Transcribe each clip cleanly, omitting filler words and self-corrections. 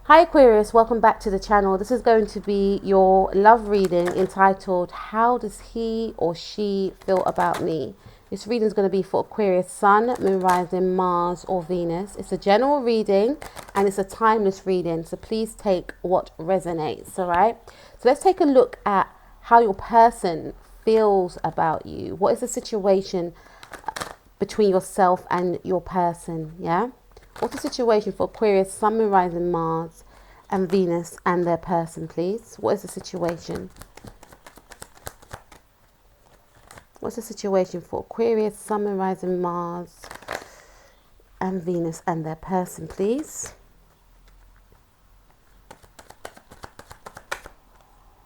Hi Aquarius, welcome back to the channel. This is going to be your love reading entitled How Does He or She Feel About Me? This reading is going to be for Aquarius Sun, Moon, Rising, Mars or Venus. It's a general reading and it's a timeless reading, so please take what resonates, alright? So let's take a look at how your person feels about you. What is the situation between yourself and your person, yeah? What's the situation for Aquarius, Sun, Moon, Rising, Mars and Venus and their person, please? What is the situation? What's the situation for Aquarius, Sun, Moon, Rising, Mars and Venus and their person, please?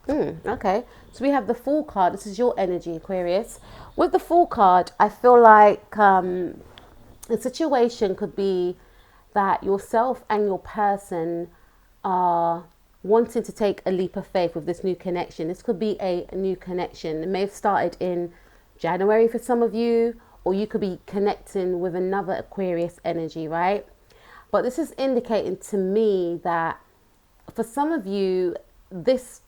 Okay, so we have the Fool card. This is your energy, Aquarius. With the Fool card, I feel like the situation could be that yourself and your person are wanting to take a leap of faith with this new connection. This could be a new connection. It may have started in January for some of you, or you could be connecting with another Aquarius energy, right? But this is indicating to me that for some of you, this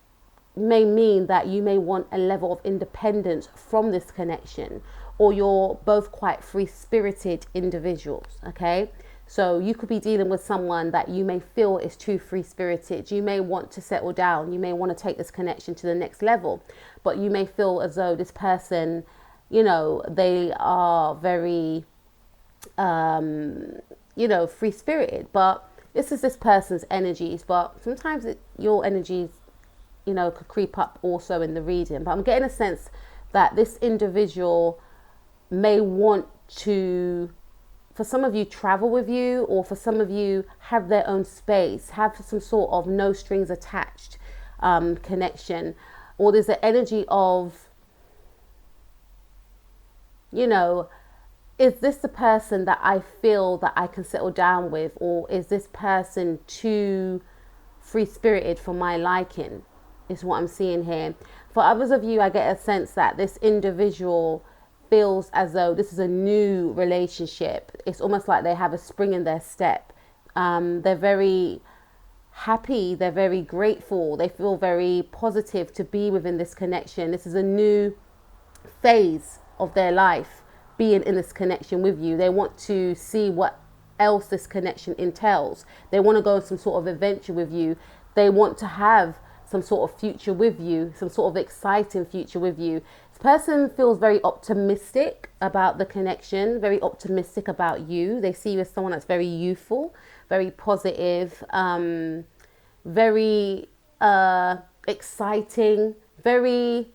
may mean that you may want a level of independence from this connection, or you're both quite free-spirited individuals, okay? So you could be dealing with someone that you may feel is too free-spirited. You may want to settle down. You may want to take this connection to the next level, but you may feel as though this person, you know, they are very, you know, free-spirited, but this is this person's energies. But sometimes your energies, you know, could creep up also in the reading. But I'm getting a sense that this individual may want to, for some of you, travel with you, or for some of you, have their own space, have some sort of no strings attached connection. Or there's the energy of, you know, is this the person that I feel that I can settle down with, or is this person too free-spirited for my liking, is what I'm seeing here. For others of you, I get a sense that this individual feels as though this is a new relationship. It's almost like they have a spring in their step. They're very happy. They're very grateful. They feel very positive to be within this connection. This is a new phase of their life, being in this connection with you. They want to see what else this connection entails. They want to go on some sort of adventure with you. They want to have some sort of future with you, some sort of exciting future with you. This person feels very optimistic about the connection, very optimistic about you. They see you as someone that's very youthful, very positive, very exciting, very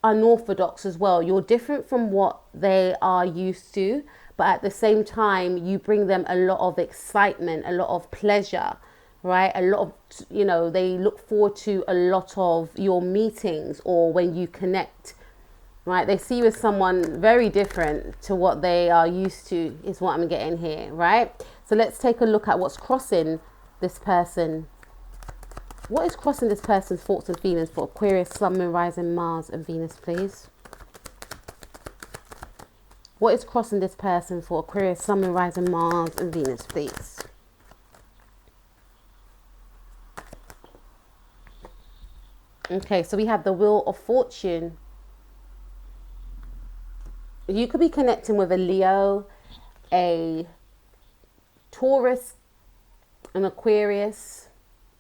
unorthodox as well. You're different from what they are used to, but at the same time, you bring them a lot of excitement, a lot of pleasure, right? A lot of, you know, they look forward to a lot of your meetings or when you connect, right? They see you as someone very different to what they are used to, is what I'm getting here, right? So let's take a look at what's crossing this person. What is crossing this person's thoughts and feelings for Aquarius, Sun, Moon, Rising, Mars and Venus, please? What is crossing this person for Aquarius, Sun, Moon, Rising, Mars and Venus, please? Okay, so we have the Wheel of Fortune. You could be connecting with a Leo, a Taurus, an Aquarius,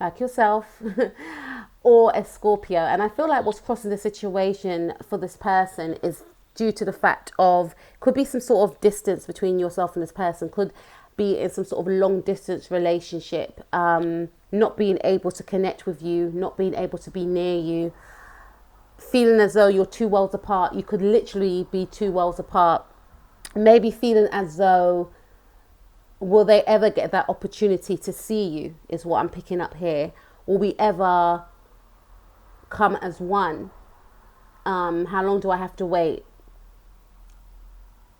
like yourself, or a Scorpio. And I feel like what's crossing the situation for this person is due to the fact of, could be some sort of distance between yourself and this person, could be in some sort of long distance relationship, not being able to connect with you, not being able to be near you, feeling as though you're two worlds apart. You could literally be two worlds apart. Maybe feeling as though, will they ever get that opportunity to see you, is what I'm picking up here. Will we ever come as one? How long do I have to wait?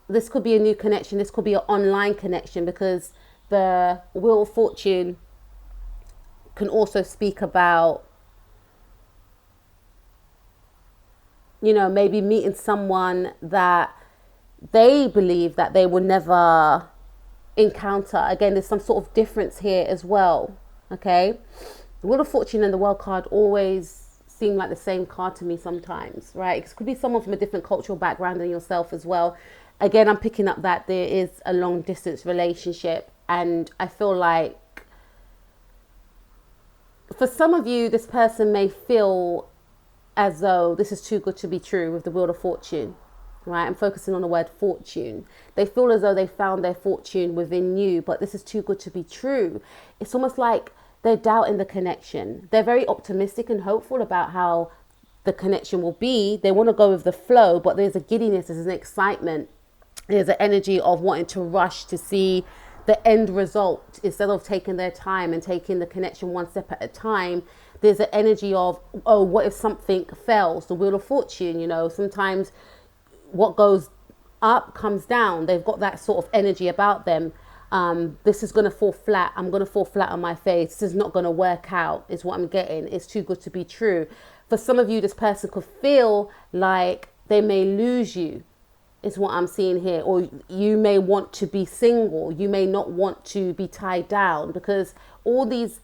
This could be a new connection. This could be an online connection, because the Wheel of Fortune can also speak about, you know, maybe meeting someone that they believe that they will never encounter. Again, there's some sort of difference here as well. Okay. The Wheel of Fortune and the World card always seem like the same card to me sometimes, right? It could be someone from a different cultural background than yourself as well. Again, I'm picking up that there is a long distance relationship, and I feel like for some of you, this person may feel as though this is too good to be true with the Wheel of Fortune, right? I'm focusing on the word fortune. They feel as though they found their fortune within you, but this is too good to be true. It's almost like they're doubting the connection. They're very optimistic and hopeful about how the connection will be. They want to go with the flow, but there's a giddiness, there's an excitement. There's an energy of wanting to rush to see the end result instead of taking their time and taking the connection one step at a time. There's an energy of, oh, what if something fails? The Wheel of Fortune, you know, sometimes what goes up comes down. They've got that sort of energy about them. This is going to fall flat. I'm going to fall flat on my face. This is not going to work out, is what I'm getting. It's too good to be true. For some of you, this person could feel like they may lose you, is what I'm seeing here. Or you may want to be single. You may not want to be tied down, because all these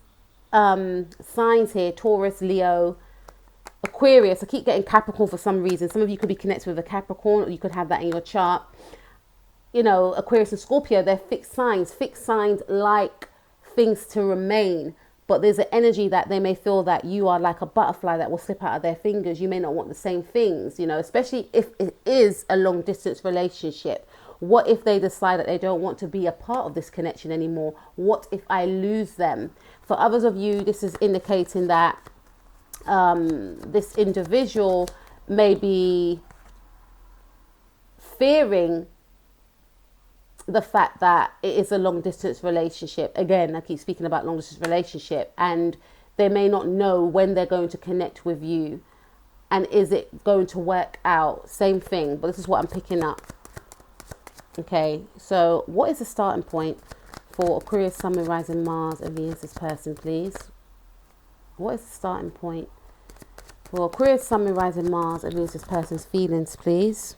signs here, Taurus, Leo, Aquarius, I keep getting Capricorn for some reason. Some of you could be connected with a Capricorn, or you could have that in your chart. You know, Aquarius and Scorpio, they're fixed signs like things to remain. But there's an energy that they may feel that you are like a butterfly that will slip out of their fingers. You may not want the same things, you know, especially if it is a long distance relationship. What if they decide that they don't want to be a part of this connection anymore? What if I lose them? For others of you, this is indicating that this individual may be fearing the fact that it is a long distance relationship. Again, I keep speaking about long distance relationship, and they may not know when they're going to connect with you, and is it going to work out? Same thing, but this is what I'm picking up. Okay, so what is the starting point for Aquarius, Sun, Moon, Rising, Mars and Venus, this person, please? What is the starting point for Aquarius, Sun, Moon, Rising, Mars and Venus, this person's feelings, please?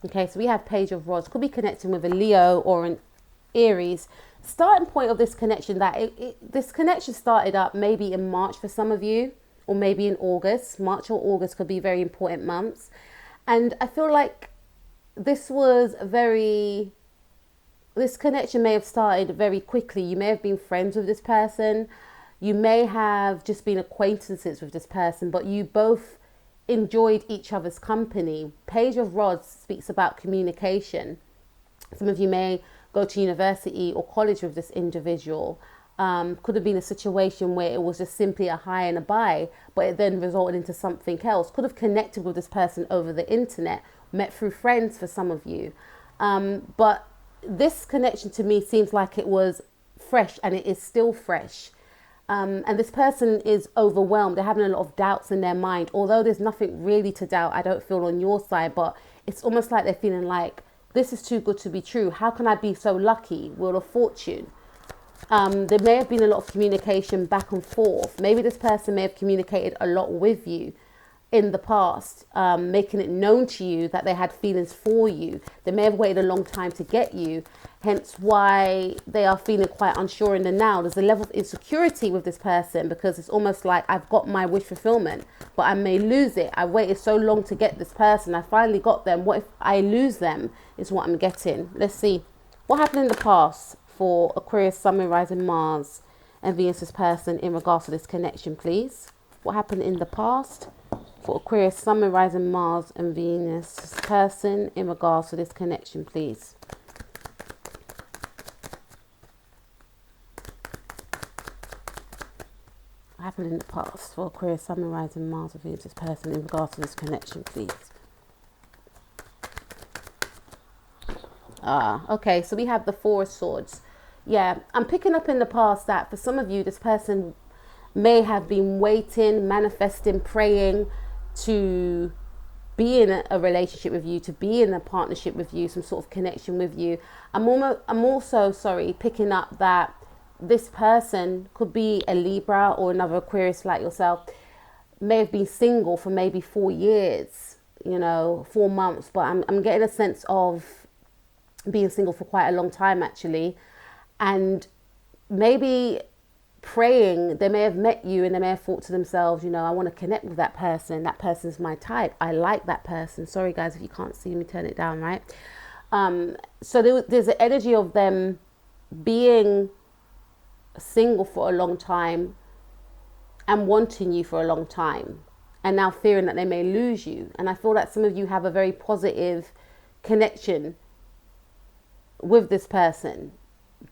Okay, so we have Page of Rods. Could be connecting with a Leo or an Aries. Starting point of this connection, that this connection started up maybe in March for some of you, or maybe in August. March or August could be very important months. And I feel like this connection may have started very quickly. You may have been friends with this person. You may have just been acquaintances with this person, but you both enjoyed each other's company. Page of Rods speaks about communication. Some of you may go to university or college with this individual. Could have been a situation where it was just simply a hi and a bye, but it then resulted into something else. Could have connected with this person over the internet, met through friends for some of you. But this connection to me seems like it was fresh, and it is still fresh. And this person is overwhelmed. They're having a lot of doubts in their mind, although there's nothing really to doubt, I don't feel, on your side, but it's almost like they're feeling like this is too good to be true. How can I be so lucky? Wheel of Fortune. There may have been a lot of communication back and forth. Maybe this person may have communicated a lot with you in the past, making it known to you that they had feelings for you. They may have waited a long time to get you, hence why they are feeling quite unsure in the now. There's a level of insecurity with this person, because it's almost like I've got my wish fulfillment, but I may lose it. I waited so long to get this person. I finally got them. What if I lose them, is what I'm getting. Let's see. What happened in the past for Aquarius, Sun, Moon, Rising, Mars and Venus, this person, in regards to this connection, please? What happened in the past for Aquarius, Sun, Moon, Rising, Mars and Venus, this person, in regards to this connection, please? What happened in the past for Aquarius, Sun, Moon, Rising, Mars and Venus, this person, in regards to this connection, please? Okay, so we have the Four of Swords. Yeah, I'm picking up in the past that for some of you, this person may have been waiting, manifesting, praying to be in a relationship with you, to be in a partnership with you, some sort of connection with you. I'm also picking up that this person could be a Libra or another Aquarius like yourself, may have been single for maybe 4 years, 4 months, but I'm getting a sense of being single for quite a long time, actually. And maybe praying, they may have met you and they may have thought to themselves, you know, I want to connect with that person. That person's my type. I like that person. Sorry, guys, if you can't see me, turn it down, right? So there's an energy of them being single for a long time and wanting you for a long time, and now fearing that they may lose you. And I feel that some of you have a very positive connection with this person,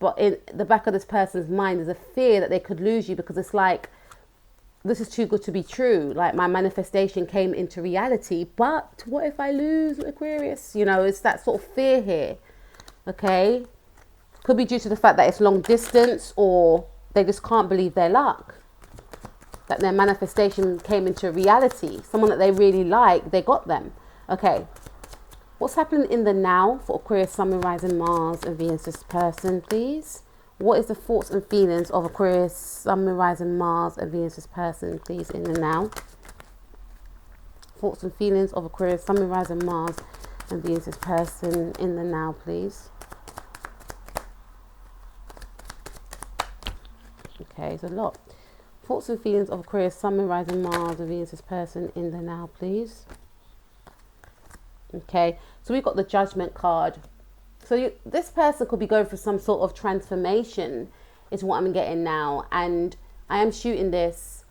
but in the back of this person's mind is a fear that they could lose you, because it's like, this is too good to be true. Like, my manifestation came into reality, but what if I lose, Aquarius? You know, it's that sort of fear here. Okay, could be due to the fact that it's long distance, or they just can't believe their luck, that their manifestation came into reality. Someone that they really like, they got them. Okay, what's happening in the now for Aquarius Sun, Moon, Rising, Mars and Venus person, please? What is the thoughts and feelings of Aquarius Sun, Moon, Rising, Mars and Venus person, please, in the now? Thoughts and feelings of Aquarius Sun, Moon, Rising, Mars and Venus person in the now, please. Okay, it's a lot. Thoughts and feelings of Aquarius Sun, Moon, Rising, Mars and Venus person in the now, please. Okay, so we've got the Judgment card. So this person could be going through some sort of transformation, is what I'm getting now. And I am shooting this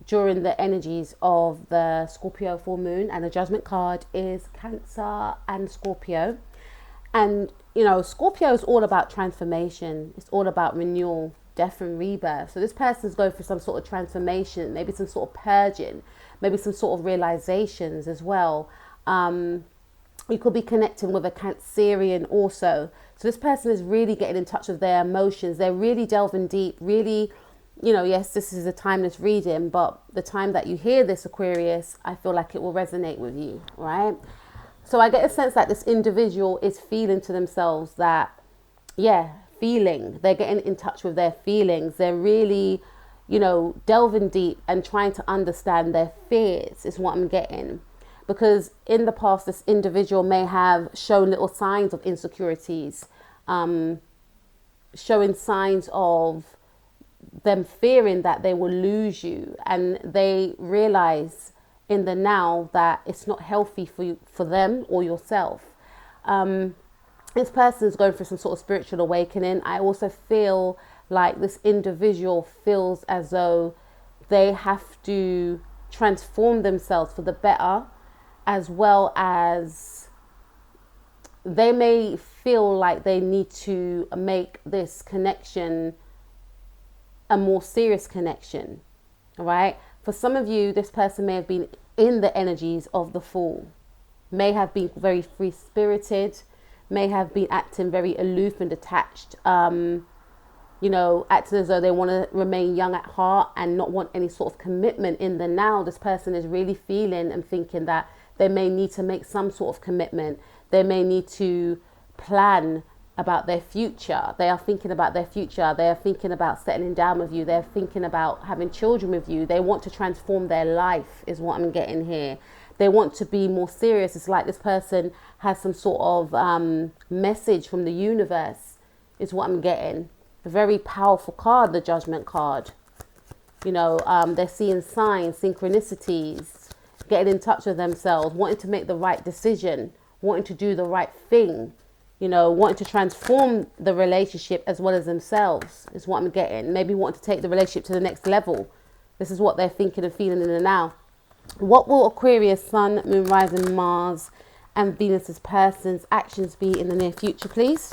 during the energies of the Scorpio full moon. And the Judgment card is Cancer and Scorpio. And, you know, Scorpio is all about transformation. It's all about renewal, death and rebirth. So this person's going through some sort of transformation, maybe some sort of purging, maybe some sort of realizations as well. You could be connecting with a Cancerian also. So this person is really getting in touch with their emotions. They're really delving deep, really, you know, yes, this is a timeless reading, but the time that you hear this, Aquarius, I feel like it will resonate with you, right? So I get a sense that this individual is feeling to themselves that, yeah, they're getting in touch with their feelings. They're really, you know, delving deep and trying to understand their fears is what I'm getting. Because in the past, this individual may have shown little signs of insecurities, showing signs of them fearing that they will lose you. And they realize in the now that it's not healthy for you, for them or yourself. This person is going through some sort of spiritual awakening. I also feel like this individual feels as though they have to transform themselves for the better, as well as they may feel like they need to make this connection a more serious connection, all right? For some of you, this person may have been in the energies of the Fool, may have been very free-spirited, may have been acting very aloof and detached, you know, acting as though they want to remain young at heart and not want any sort of commitment in the now. This person is really feeling and thinking that they may need to make some sort of commitment. They may need to plan about their future. They are thinking about their future. They are thinking about settling down with you. They're thinking about having children with you. They want to transform their life is what I'm getting here. They want to be more serious. It's like this person has some sort of message from the universe is what I'm getting. A very powerful card, the Judgment card. You know, they're seeing signs, synchronicities, getting in touch with themselves, wanting to make the right decision, wanting to do the right thing, you know, wanting to transform the relationship as well as themselves is what I'm getting. Maybe wanting to take the relationship to the next level. This is what they're thinking and feeling in the now. What will Aquarius Sun, Moon, Rising, Mars and Venus's person's actions be in the near future, please?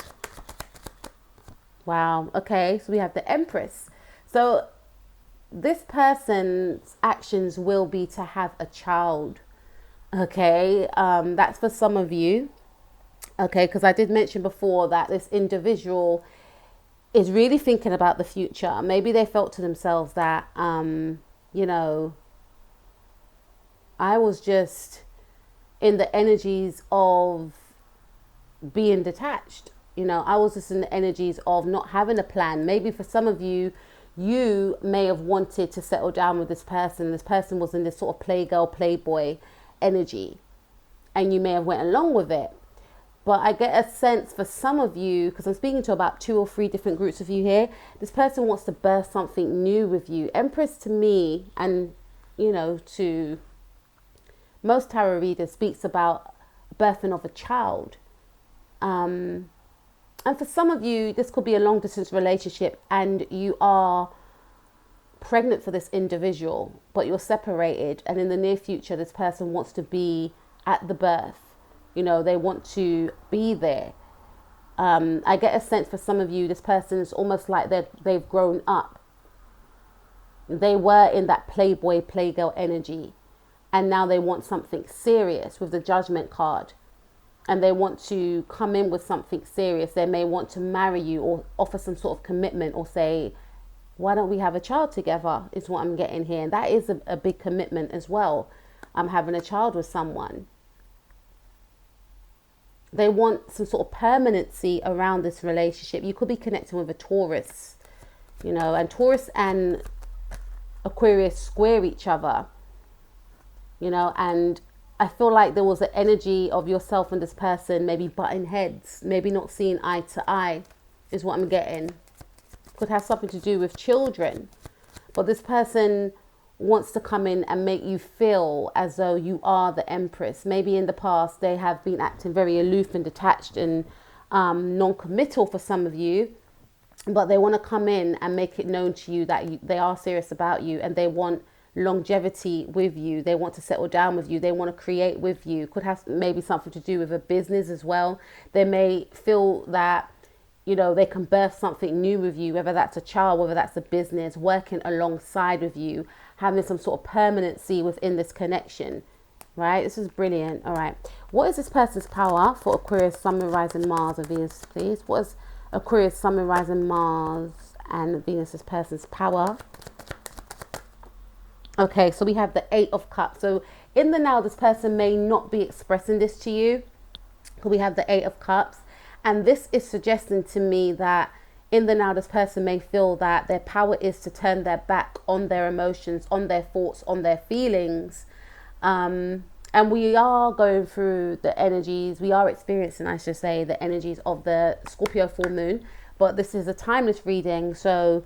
Wow. Okay, so we have the Empress. So this person's actions will be to have a child. Okay, that's for some of you. Okay, because I did mention before that this individual is really thinking about the future. Maybe they felt to themselves that, you know, I was just in the energies of being detached. You know, I was just in the energies of not having a plan. Maybe for some of you, you may have wanted to settle down with this person. This person was in this sort of playgirl, playboy energy, and you may have went along with it. But I get a sense for some of you, because I'm speaking to about 2 or 3 different groups of you here, this person wants to birth something new with you. Empress to me, and you know, to most tarot readers, speaks about birthing of a child. And for some of you, this could be a long distance relationship and you are pregnant for this individual, but you're separated, and in the near future this person wants to be at the birth. You know, they want to be there. I get a sense for some of you, this person is almost like they've grown up. They were in that playboy, playgirl energy, and now they want something serious with the Judgment card. And they want to come in with something serious. They may want to marry you or offer some sort of commitment, or say, why don't we have a child together, is what I'm getting here. And that is a big commitment as well. I'm having a child with someone. They want some sort of permanency around this relationship. You could be connecting with a Taurus, you know, and Taurus and Aquarius square each other, you know, and I feel like there was an energy of yourself and this person maybe butting heads, maybe not seeing eye to eye, is what I'm getting. Could have something to do with children, but this person wants to come in and make you feel as though you are the Empress. Maybe in the past they have been acting very aloof and detached and non-committal for some of you, but they want to come in and make it known to you that they are serious about you, and they want longevity with you. They want to settle down with you. They want to create with you. Could have maybe something to do with a business as well. They may feel that, you know, they can birth something new with you, whether that's a child, whether that's a business, working alongside with you, having some sort of permanency within this connection, right? This is brilliant. All right. What is this person's power for Aquarius, Sun, Moon, Rising, Mars, and Venus, please? What is Aquarius, Sun, Moon, Rising, Mars, and Venus' person's power? Okay, so we have the 8 of Cups. So in the now, this person may not be expressing this to you. We have the 8 of Cups. And this is suggesting to me that in the now, this person may feel that their power is to turn their back on their emotions, on their thoughts, on their feelings. And we are going through the energies. We are experiencing, I should say, the energies of the Scorpio full moon. But this is a timeless reading. So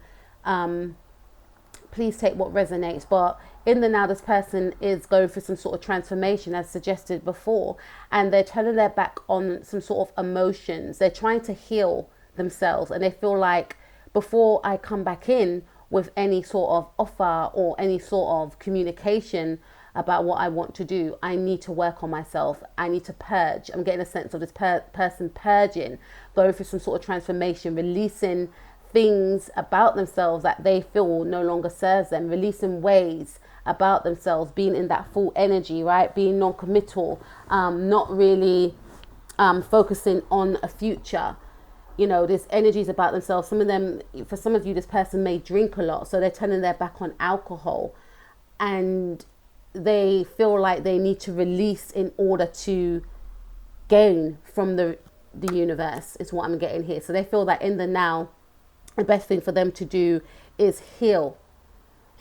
please take what resonates. But in the now, this person is going through some sort of transformation, as suggested before, and they're turning their back on some sort of emotions. They're trying to heal themselves, and they feel like, before I come back in with any sort of offer or any sort of communication about what I want to do, I need to work on myself. I need to purge. I'm getting a sense of this person purging, going through some sort of transformation, releasing things about themselves that they feel no longer serves them, releasing ways about themselves, being in that full energy, right? Being non-committal, not really focusing on a future. You know, this energy is about themselves. Some of them, for some of you, this person may drink a lot, so they're turning their back on alcohol, and they feel like they need to release in order to gain from the universe, is what I'm getting here. So they feel that in the now, the best thing for them to do is heal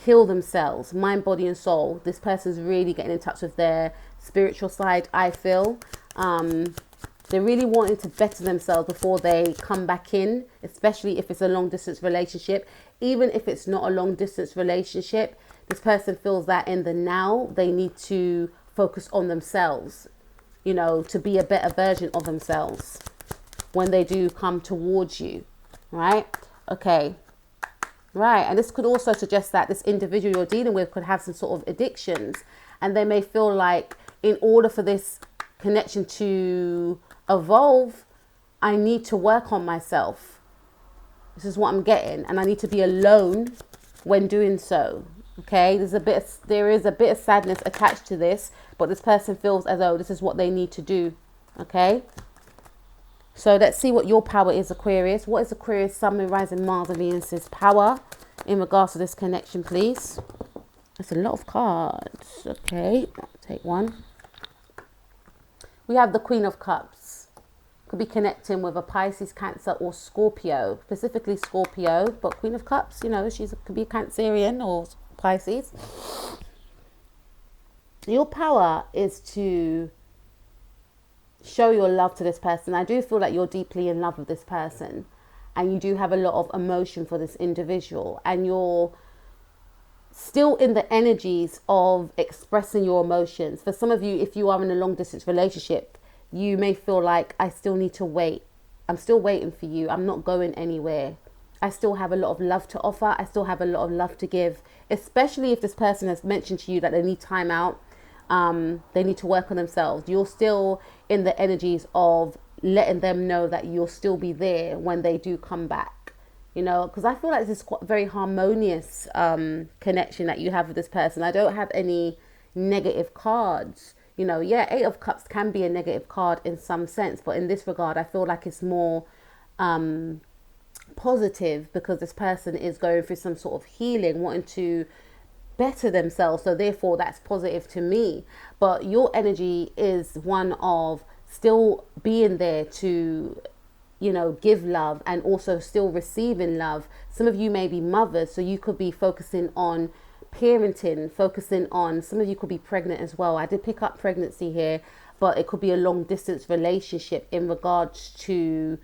themselves, mind, body and soul. This person's really getting in touch with their spiritual side, I feel. They're really wanting to better themselves before they come back in, especially if it's a long distance relationship. Even if it's not a long distance relationship, this person feels that in the now, they need to focus on themselves, you know, to be a better version of themselves when they do come towards you, right? Okay. Right, and this could also suggest that this individual you're dealing with could have some sort of addictions, and they may feel like, in order for this connection to evolve, I need to work on myself. This is what I'm getting, and I need to be alone when doing so. Okay, there is a bit of sadness attached to this, but this person feels as though this is what they need to do. Okay. So let's see what your power is, Aquarius. What is Aquarius, Sun, Moon, Rising, Mars, and Venus's power in regards to this connection, please? That's a lot of cards. Okay, I'll take one. We have the Queen of Cups. Could be connecting with a Pisces, Cancer, or Scorpio. Specifically Scorpio, but Queen of Cups, you know, could be a Cancerian or Pisces. Your power is to show your love to this person. I do feel like you're deeply in love with this person, and you do have a lot of emotion for this individual, and you're still in the energies of expressing your emotions. For some of you, if you are in a long distance relationship, you may feel like, I still need to wait. I'm still waiting for you. I'm not going anywhere. I still have a lot of love to offer. I still have a lot of love to give, especially if this person has mentioned to you that they need time out. They need to work on themselves. You're still in the energies of letting them know that you'll still be there when they do come back. You know, because I feel like this is quite very harmonious connection that you have with this person. I don't have any negative cards. You know, yeah, 8 of Cups can be a negative card in some sense, but in this regard, I feel like it's more positive, because this person is going through some sort of healing, wanting to better themselves. So therefore, that's positive to me. But your energy is one of still being there to, you know, give love, and also still receiving love. Some of you may be mothers, so you could be focusing on parenting, focusing on, some of you could be pregnant as well. I did pick up pregnancy here, but it could be a long distance relationship in regards to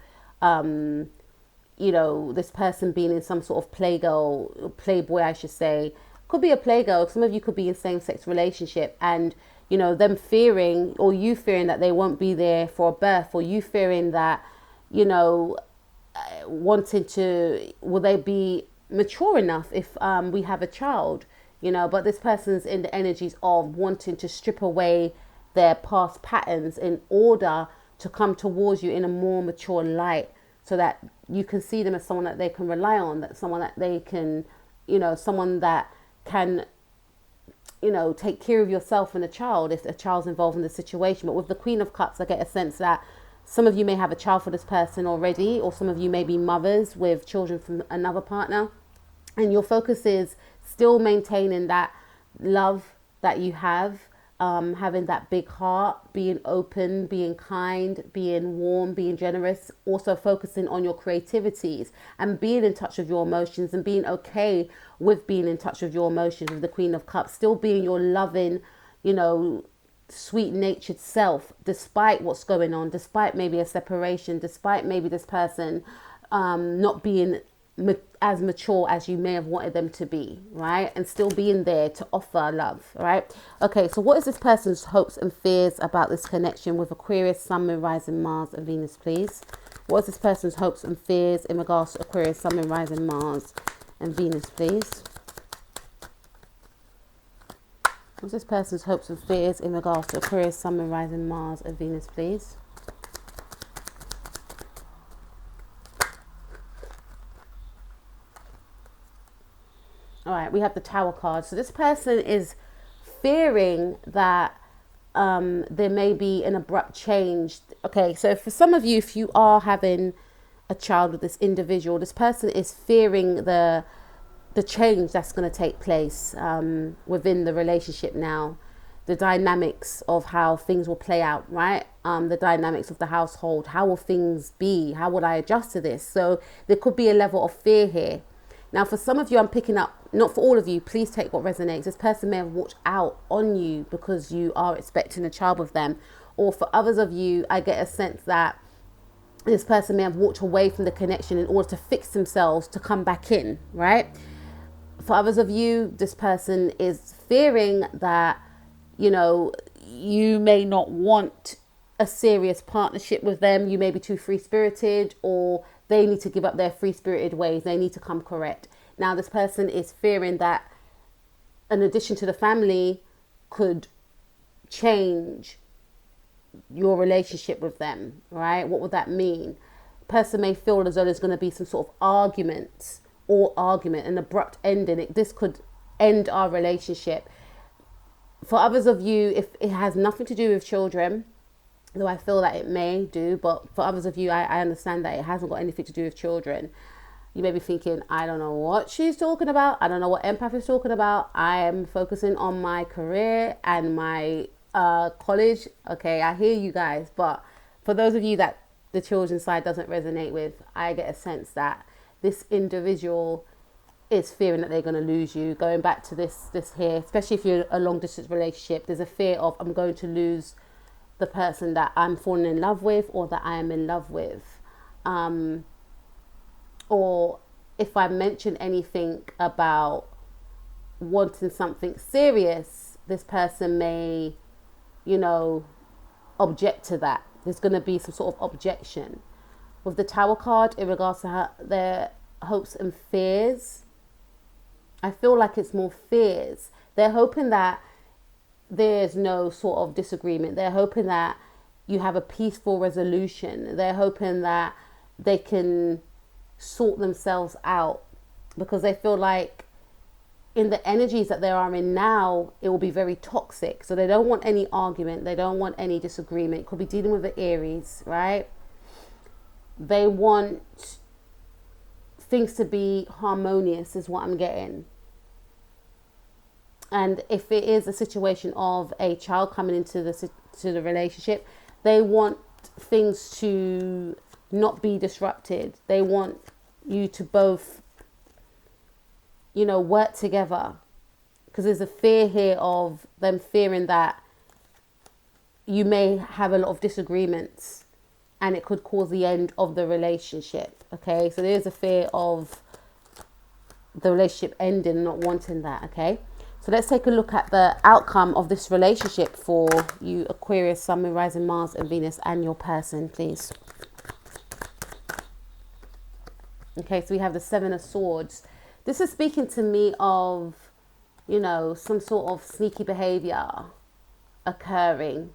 you know, this person being in some sort of playboy, I should say. Could be a playgirl. Some of you could be in same-sex relationship, and you know, them fearing, or you fearing, that they won't be there for a birth, or you fearing that, you know, wanting to, will they be mature enough if we have a child, you know. But this person's in the energies of wanting to strip away their past patterns in order to come towards you in a more mature light, so that you can see them as someone that they can rely on, that someone that they can, you know, someone that can, you know, take care of yourself and a child if a child's involved in the situation. But with the Queen of Cups, I get a sense that some of you may have a child for this person already, or some of you may be mothers with children from another partner, and your focus is still maintaining that love that you have, having that big heart, being open, being kind, being warm, being generous, also focusing on your creativities and being in touch with your emotions, and being okay with being in touch with your emotions with the Queen of Cups, still being your loving, you know, sweet natured self, despite what's going on, despite maybe a separation, despite maybe this person not being as mature as you may have wanted them to be, right? And still being there to offer love, right? Okay, so what is this person's hopes and fears about this connection with Aquarius, Sun, Moon, Rising, Mars and Venus, please? What is this person's hopes and fears in regards to Aquarius, Sun, Moon, Rising, Mars and Venus, please? What's this person's hopes and fears in regards to Aquarius, Sun, Moon, Rising, Mars and Venus, please? All right, we have the Tower card. So this person is fearing that there may be an abrupt change. Okay, so for some of you, if you are having a child with this individual, this person is fearing the change that's going to take place within the relationship now, the dynamics of how things will play out, right? The dynamics of the household. How will things be? How will I adjust to this? So there could be a level of fear here. Now, for some of you, I'm picking up, not for all of you, please take what resonates. This person may have walked out on you because you are expecting a child with them. Or for others of you, I get a sense that this person may have walked away from the connection in order to fix themselves to come back in, right? For others of you, this person is fearing that, you know, you may not want a serious partnership with them. You may be too free-spirited, or they need to give up their free-spirited ways. They need to come correct. Now, this person is fearing that an addition to the family could change your relationship with them, right? What would that mean? Person may feel as though there's going to be some sort of argument, an abrupt ending. This could end our relationship. For others of you, if it has nothing to do with children, though I feel that it may do, but for others of you, I understand that it hasn't got anything to do with children. You may be thinking, I don't know what she's talking about. I don't know what empath is talking about. I am focusing on my career and my college. Okay, I hear you guys. But for those of you that the children's side doesn't resonate with, I get a sense that this individual is fearing that they're going to lose you. Going back to this here, especially if you're in a long distance relationship, there's a fear of, I'm going to lose the person that I'm falling in love with or that I am in love with. Or if I mention anything about wanting something serious, this person may, you know, object to that. There's going to be some sort of objection. With the Tower card, in regards to their hopes and fears, I feel like it's more fears. They're hoping that there's no sort of disagreement. They're hoping that you have a peaceful resolution. They're hoping that they can sort themselves out, because they feel like in the energies that they are in now, it will be very toxic. So they don't want any argument. They don't want any disagreement. Could be dealing with the Aries, right? They want things to be harmonious is what I'm getting. And if it is a situation of a child coming into the relationship, they want things to not be disrupted. They want you to both, you know, work together, because there's a fear here of them fearing that you may have a lot of disagreements and it could cause the end of the relationship. Okay, so there's a fear of the relationship ending, not wanting that. Okay, so let's take a look at the outcome of this relationship for you Aquarius, Sun, Moon, Rising, Mars and Venus and your person, please. Okay, so we have the Seven of Swords. This is speaking to me of, you know, some sort of sneaky behavior occurring.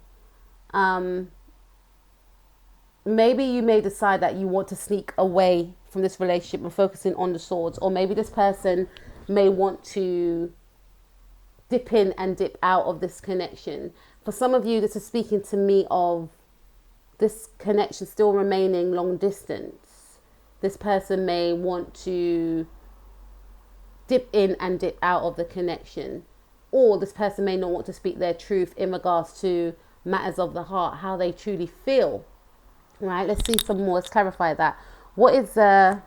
Maybe you may decide that you want to sneak away from this relationship and focusing on the swords. Or maybe this person may want to dip in and dip out of this connection. For some of you, this is speaking to me of this connection still remaining long distance. This person may want to dip in and dip out of the connection. Or this person may not want to speak their truth in regards to matters of the heart, how they truly feel. Right, let's see some more. Let's clarify that. What is the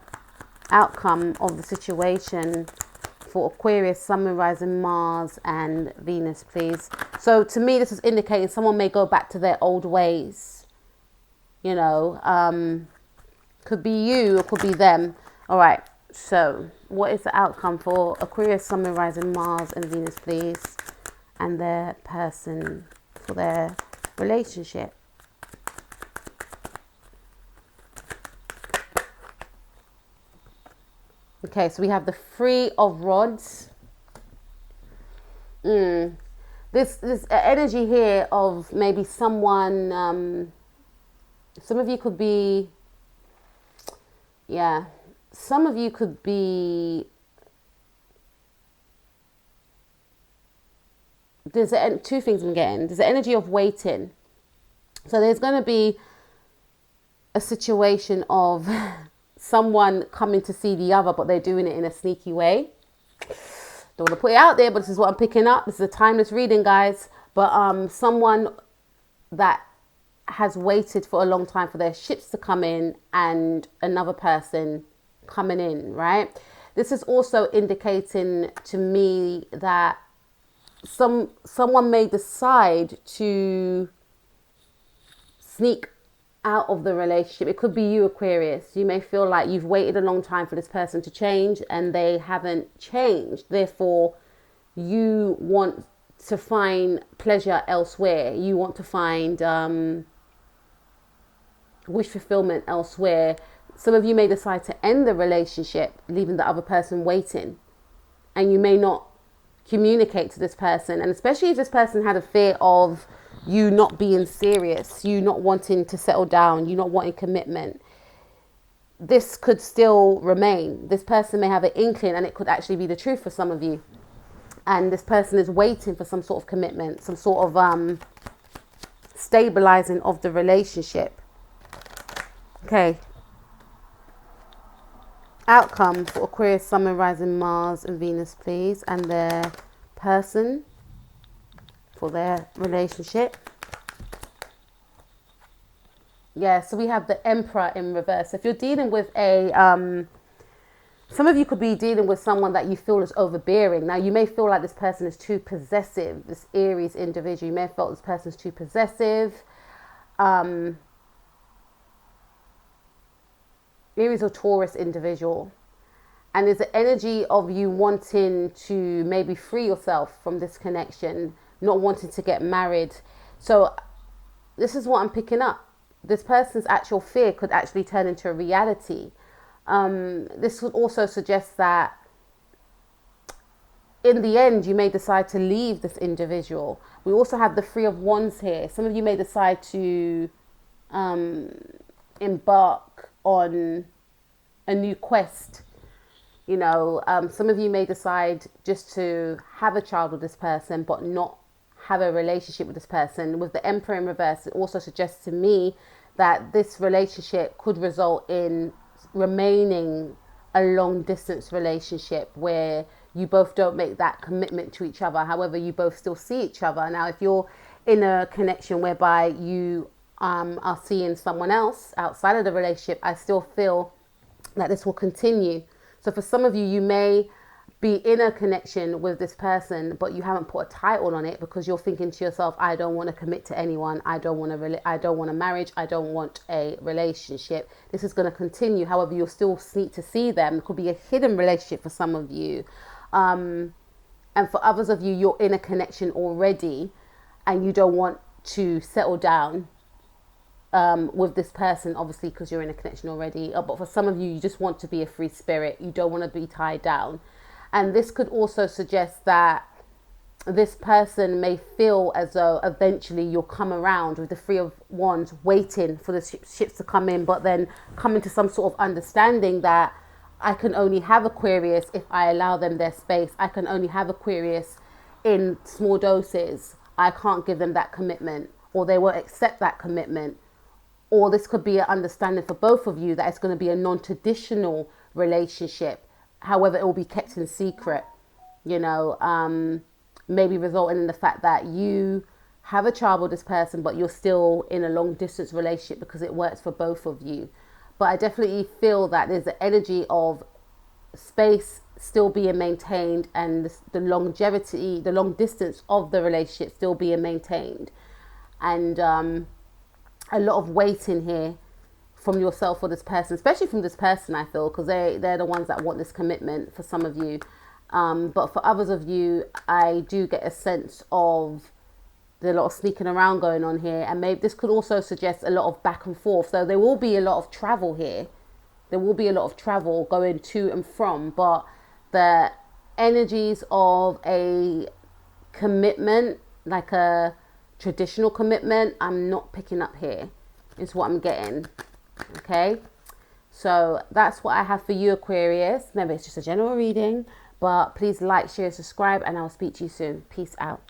outcome of the situation for Aquarius, Sun, Moon, Rising, Mars and Venus, please? So to me, this is indicating someone may go back to their old ways. You know, could be you or could be them. All right, so what is the outcome for Aquarius, Sun, Moon, Rising, Mars and Venus, please? And their person for their relationship. Okay, so we have the Three of Rods. This energy here of maybe someone, some of you could be, yeah, some of you could be, there's two things I'm getting. There's the energy of waiting. So there's going to be a situation of someone coming to see the other, but they're doing it in a sneaky way. Don't want to put it out there, but this is what I'm picking up. This is a timeless reading, guys. But someone that has waited for a long time for their ships to come in and another person coming in, right? This is also indicating to me that someone may decide to sneak out of the relationship. It could be you, Aquarius. You may feel like you've waited a long time for this person to change and they haven't changed. Therefore, you want to find pleasure elsewhere. You want to find wish fulfillment elsewhere. Some of you may decide to end the relationship, leaving the other person waiting. And you may not communicate to this person. And especially if this person had a fear of you not being serious, you not wanting to settle down, you not wanting commitment, this could still remain. This person may have an inkling and it could actually be the truth for some of you. And this person is waiting for some sort of commitment, some sort of stabilizing of the relationship. Okay. Outcome for Aquarius, Sun, Moon, Rising, Mars and Venus, please. And their person for their relationship. Yeah, so we have the Emperor in reverse. If you're dealing with a some of you could be dealing with someone that you feel is overbearing. Now you may feel like this person is too possessive, this Aries individual. You may have felt this person is too possessive. Aries or Taurus individual. And there's the energy of you wanting to maybe free yourself from this connection, not wanting to get married. So this is what I'm picking up. This person's actual fear could actually turn into a reality. This would also suggest that in the end, you may decide to leave this individual. We also have the Three of Wands here. Some of you may decide to embark on a new quest. You know, some of you may decide just to have a child with this person, but not have a relationship with this person. With the Emperor in reverse, it also suggests to me that this relationship could result in remaining a long distance relationship where you both don't make that commitment to each other. However, you both still see each other. Now, if you're in a connection whereby you are seeing someone else outside of the relationship, I still feel that this will continue. So for some of you, you may be in a connection with this person, but you haven't put a title on it because you're thinking to yourself, I don't want to commit to anyone. I don't want a marriage. I don't want a relationship. This is going to continue. However, you'll still need to see them. It could be a hidden relationship for some of you. And for others of you, you're in a connection already and you don't want to settle down with this person, obviously, because you're in a connection already. But for some of you, you just want to be a free spirit. You don't want to be tied down. And this could also suggest that this person may feel as though eventually you'll come around with the Three of Wands, waiting for the ships to come in, but then coming to some sort of understanding that I can only have Aquarius if I allow them their space. I can only have Aquarius in small doses. I can't give them that commitment, or they won't accept that commitment. Or this could be an understanding for both of you that it's going to be a non-traditional relationship. However, it will be kept in secret, you know, maybe resulting in the fact that you have a child with this person, but you're still in a long distance relationship because it works for both of you. But I definitely feel that there's the energy of space still being maintained and the longevity, the long distance of the relationship still being maintained. And a lot of waiting here from yourself or this person, especially from this person, I feel, because they're the ones that want this commitment for some of you. But for others of you, I do get a sense of there's a lot of sneaking around going on here. And maybe this could also suggest a lot of back and forth. So there will be a lot of travel here. There will be a lot of travel going to and from. But the energies of a commitment, like a traditional commitment, I'm not picking up here. Is what I'm getting. Okay, so that's what I have for you, Aquarius. Remember, it's just a general reading, but please like, share, subscribe, and I'll speak to you soon. Peace out.